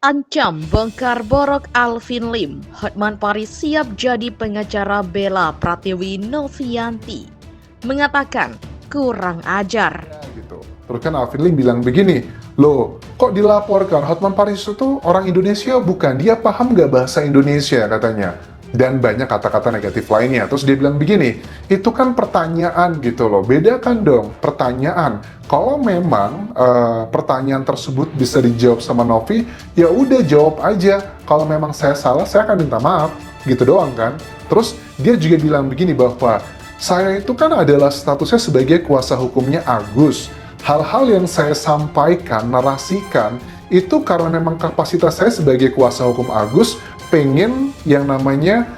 Ancam bongkar borok Alvin Lim, Hotman Paris siap jadi pengacara bela Pratiwi Novianti. Mengatakan kurang ajar. Gitu. Terus kan Alvin Lim bilang begini, loh kok dilaporkan Hotman Paris itu orang Indonesia bukan? Dia paham nggak bahasa Indonesia katanya? Dan banyak kata-kata negatif lainnya. Terus dia bilang begini, itu kan pertanyaan gitu loh, bedakan dong pertanyaan. Kalau memang pertanyaan tersebut bisa dijawab sama Novi, ya udah jawab aja. Kalau memang saya salah, saya akan minta maaf, gitu doang kan. Terus dia juga bilang begini bahwa saya itu kan adalah statusnya sebagai kuasa hukumnya Agus. Hal-hal yang saya sampaikan, narasikan, itu karena memang kapasitas saya sebagai kuasa hukum Agus pengen yang namanya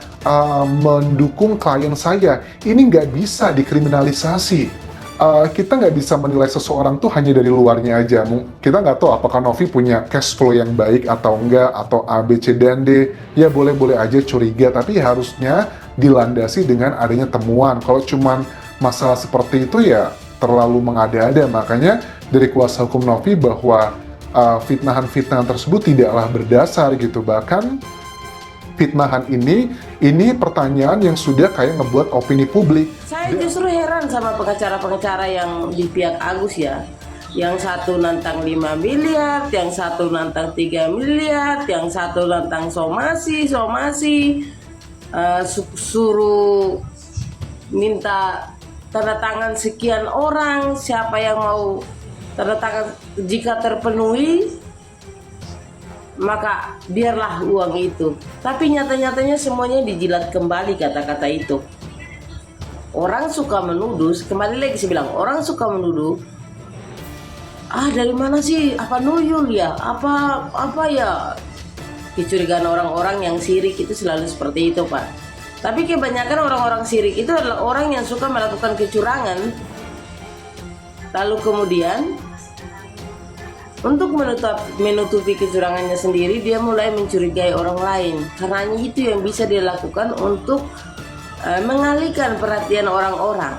mendukung klien saya. Ini nggak bisa dikriminalisasi. Kita nggak bisa menilai seseorang tuh hanya dari luarnya aja. Kita nggak tahu apakah Novi punya cash flow yang baik atau enggak, atau A, B, C, dan D. Ya boleh-boleh aja curiga, tapi harusnya dilandasi dengan adanya temuan. Kalau cuman masalah seperti itu ya terlalu mengada-ada. Makanya dari kuasa hukum Novi bahwa fitnahan-fitnahan tersebut tidaklah berdasar gitu. Bahkan fitnahan ini pertanyaan yang sudah kayak ngebuat opini publik. Saya justru heran sama pengacara-pengacara yang di pihak Agus ya. Yang satu nantang 5 miliar, yang satu nantang 3 miliar, yang satu nantang somasi, suruh minta tanda tangan sekian orang, siapa yang mau tanda tangan, jika terpenuhi maka biarlah uang itu. Tapi nyata-nyatanya semuanya dijilat kembali kata-kata itu. Orang suka menuduh, kembali lagi saya bilang, orang suka menuduh, dari mana sih, apa nuyul ya, apa ya. Kecurigaan orang-orang yang sirik itu selalu seperti itu, Pak. Tapi kebanyakan orang-orang sirik itu adalah orang yang suka melakukan kecurangan, lalu kemudian untuk menutupi kecurangannya sendiri, dia mulai mencurigai orang lain. Karena itu yang bisa dia lakukan untuk mengalihkan perhatian orang-orang.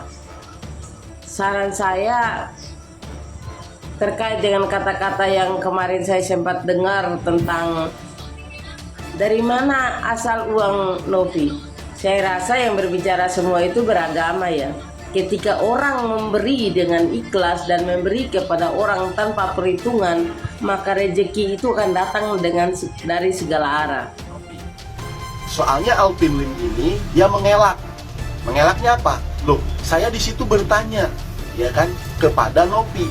Saran saya terkait dengan kata-kata yang kemarin saya sempat dengar tentang dari mana asal uang Novi. Saya rasa yang berbicara semua itu beragama ya. Ketika orang memberi dengan ikhlas dan memberi kepada orang tanpa perhitungan, maka rezeki itu akan datang dari segala arah. Soalnya Alvin Lim ini dia mengelak. Mengelaknya apa? Loh, saya di situ bertanya, ya kan, kepada Novi,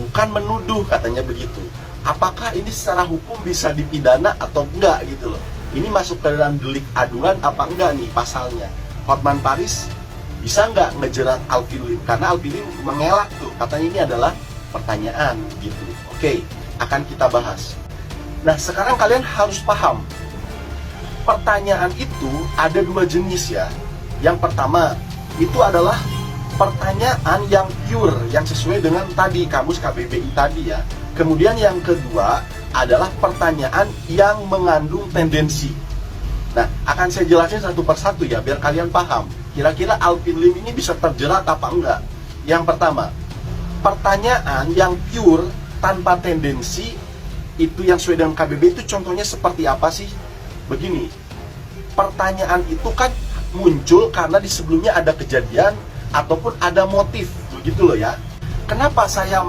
bukan menuduh, katanya begitu. Apakah ini secara hukum bisa dipidana atau enggak gitu loh? Ini masuk ke dalam delik aduan apa enggak nih pasalnya? Hotman Paris bisa nggak ngejerat Alvin Lim? Karena Alvin Lim mengelak tuh, katanya ini adalah pertanyaan gitu. Oke, akan kita bahas. Nah, sekarang kalian harus paham, pertanyaan itu ada dua jenis ya. Yang pertama, itu adalah pertanyaan yang pure, yang sesuai dengan tadi, kamus KBBI tadi ya. Kemudian yang kedua adalah pertanyaan yang mengandung tendensi. Nah, akan saya jelasin satu persatu ya, biar kalian paham. Kira-kira Alvin Lim ini bisa terjerat apa enggak? Yang pertama, pertanyaan yang pure tanpa tendensi itu yang sesuai dengan KBBI itu contohnya seperti apa sih? Begini, pertanyaan itu kan muncul karena di sebelumnya ada kejadian ataupun ada motif, begitu loh ya. Kenapa saya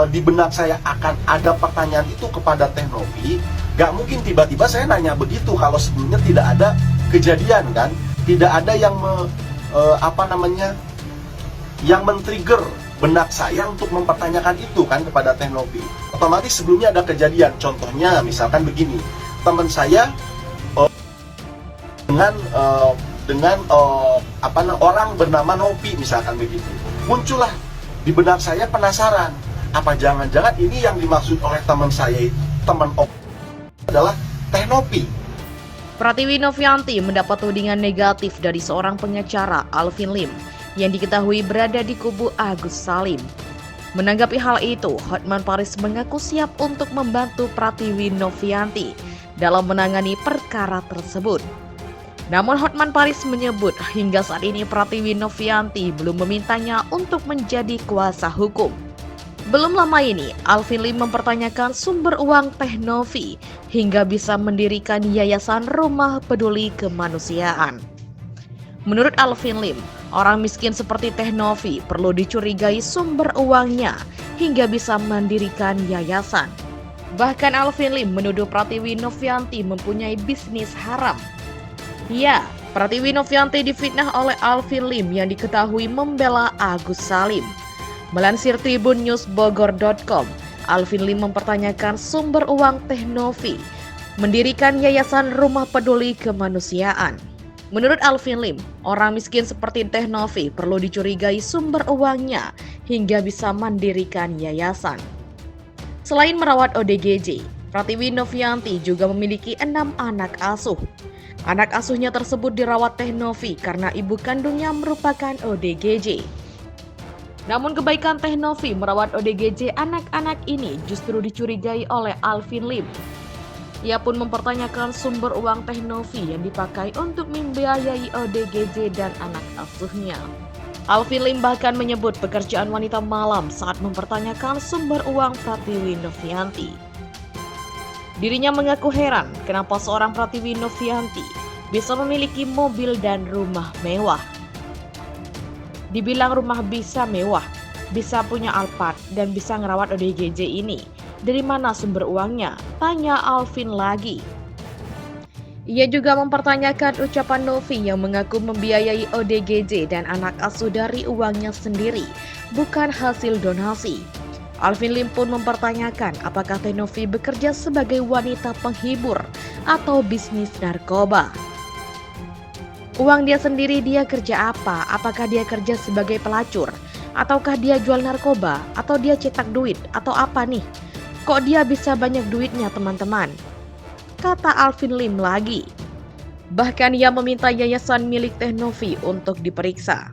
di benak saya akan ada pertanyaan itu kepada Teh Novi? Gak mungkin tiba-tiba saya nanya begitu kalau sebelumnya tidak ada kejadian kan? Tidak ada yang yang men-trigger benak saya untuk mempertanyakan itu kan kepada Teh Novi. Otomatis sebelumnya ada kejadian. Contohnya misalkan begini, teman saya dengan orang bernama Novi misalkan begitu. Muncullah di benak saya penasaran, apa jangan-jangan ini yang dimaksud oleh teman saya, teman adalah Teh Novi. Pratiwi Novianti mendapat tudingan negatif dari seorang pengacara, Alvin Lim, yang diketahui berada di kubu Agus Salim. Menanggapi hal itu, Hotman Paris mengaku siap untuk membantu Pratiwi Novianti dalam menangani perkara tersebut. Namun Hotman Paris menyebut hingga saat ini Pratiwi Novianti belum memintanya untuk menjadi kuasa hukum. Belum lama ini, Alvin Lim mempertanyakan sumber uang Teh Novi hingga bisa mendirikan Yayasan Rumah Peduli Kemanusiaan. Menurut Alvin Lim, orang miskin seperti Teh Novi perlu dicurigai sumber uangnya hingga bisa mendirikan yayasan. Bahkan Alvin Lim menuduh Pratiwi Novianti mempunyai bisnis haram. Ya, Pratiwi Novianti difitnah oleh Alvin Lim yang diketahui membela Agus Salim. Melansir tribunnews.bogor.com, Alvin Lim mempertanyakan sumber uang Teh Novi mendirikan Yayasan Rumah Peduli Kemanusiaan. Menurut Alvin Lim, orang miskin seperti Teh Novi perlu dicurigai sumber uangnya hingga bisa mendirikan yayasan. Selain merawat ODGJ, Pratiwi Novianti juga memiliki 6 anak asuh. Anak asuhnya tersebut dirawat Teh Novi karena ibu kandungnya merupakan ODGJ. Namun kebaikan Teh Novi merawat ODGJ anak-anak ini justru dicurigai oleh Alvin Lim. Ia pun mempertanyakan sumber uang Teh Novi yang dipakai untuk membiayai ODGJ dan anak asuhnya. Alvin Lim bahkan menyebut pekerjaan wanita malam saat mempertanyakan sumber uang Pratiwi Novianti. Dirinya mengaku heran kenapa seorang Pratiwi Novianti bisa memiliki mobil dan rumah mewah. Dibilang rumah bisa mewah, bisa punya Alphard, dan bisa ngerawat ODGJ ini. Dari mana sumber uangnya? Tanya Alvin lagi. Ia juga mempertanyakan ucapan Novi yang mengaku membiayai ODGJ dan anak asuh dari uangnya sendiri, bukan hasil donasi. Alvin Lim pun mempertanyakan apakah Teh Novi bekerja sebagai wanita penghibur atau bisnis narkoba. Uang dia sendiri, dia kerja apa? Apakah dia kerja sebagai pelacur? Ataukah dia jual narkoba? Atau dia cetak duit? Atau apa nih? Kok dia bisa banyak duitnya, teman-teman? Kata Alvin Lim lagi. Bahkan ia meminta yayasan milik Teh Novi untuk diperiksa.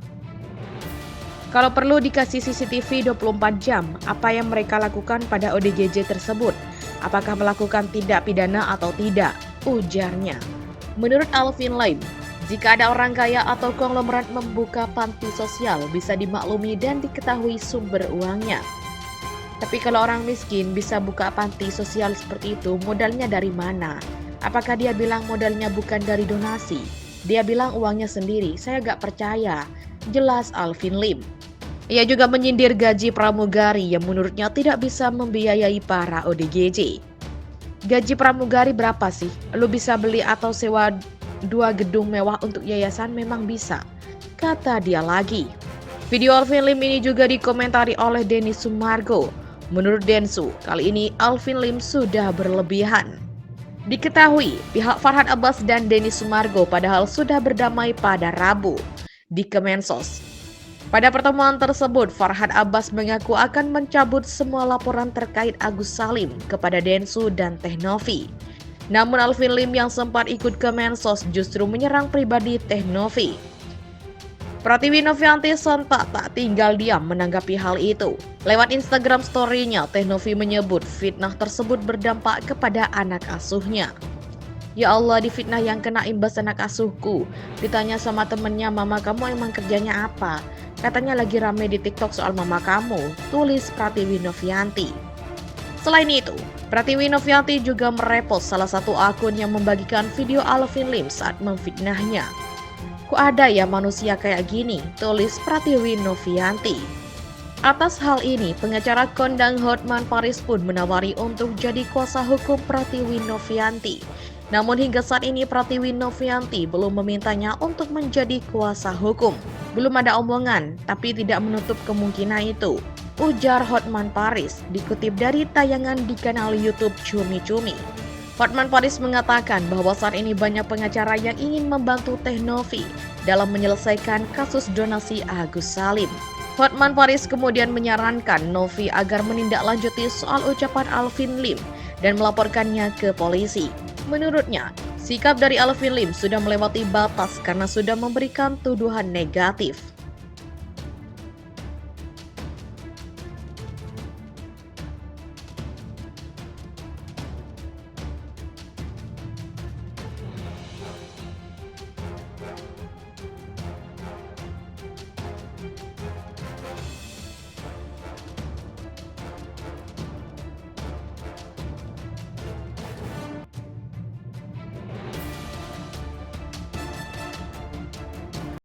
Kalau perlu dikasih CCTV 24 jam, apa yang mereka lakukan pada ODGJ tersebut? Apakah melakukan tindak pidana atau tidak? Ujarnya. Menurut Alvin Lim, jika ada orang kaya atau konglomerat membuka panti sosial bisa dimaklumi dan diketahui sumber uangnya. Tapi kalau orang miskin bisa buka panti sosial seperti itu, modalnya dari mana? Apakah dia bilang modalnya bukan dari donasi? Dia bilang uangnya sendiri. Saya gak percaya. Jelas Alvin Lim. Ia juga menyindir gaji pramugari yang menurutnya tidak bisa membiayai para ODGJ. Gaji pramugari berapa sih? Lu bisa beli atau sewa 2 gedung mewah untuk yayasan memang bisa, kata dia lagi. Video Alvin Lim ini juga dikomentari oleh Denny Sumargo. Menurut Densu, kali ini Alvin Lim sudah berlebihan. Diketahui pihak Farhad Abbas dan Denny Sumargo padahal sudah berdamai pada Rabu di Kemensos. Pada pertemuan tersebut, Farhad Abbas mengaku akan mencabut semua laporan terkait Agus Salim kepada Densu dan Teh Novi. Namun Alvin Lim yang sempat ikut Kemensos justru menyerang pribadi Teh Novi. Pratiwi Novianti sontak tak tinggal diam menanggapi hal itu. Lewat Instagram story-nya, Teh Novi menyebut fitnah tersebut berdampak kepada anak asuhnya. Ya Allah, difitnah yang kena imbas anak asuhku. Ditanya sama temennya, mama kamu emang kerjanya apa? Katanya lagi rame di TikTok soal mama kamu, tulis Pratiwi Novianti. Selain itu, Pratiwi Novianti juga merepost salah satu akun yang membagikan video Alvin Lim saat memfitnahnya. Kok ada ya manusia kayak gini, tulis Pratiwi Novianti. Atas hal ini, pengacara kondang Hotman Paris pun menawari untuk jadi kuasa hukum Pratiwi Novianti. Namun hingga saat ini Pratiwi Novianti belum memintanya untuk menjadi kuasa hukum. Belum ada omongan, tapi tidak menutup kemungkinan itu, ujar Hotman Paris, dikutip dari tayangan di kanal YouTube Cumi Cumi. Hotman Paris mengatakan bahwa saat ini banyak pengacara yang ingin membantu Teh Novi dalam menyelesaikan kasus donasi Agus Salim. Hotman Paris kemudian menyarankan Novi agar menindaklanjuti soal ucapan Alvin Lim dan melaporkannya ke polisi. Menurutnya, sikap dari Alvin Lim sudah melewati batas karena sudah memberikan tuduhan negatif.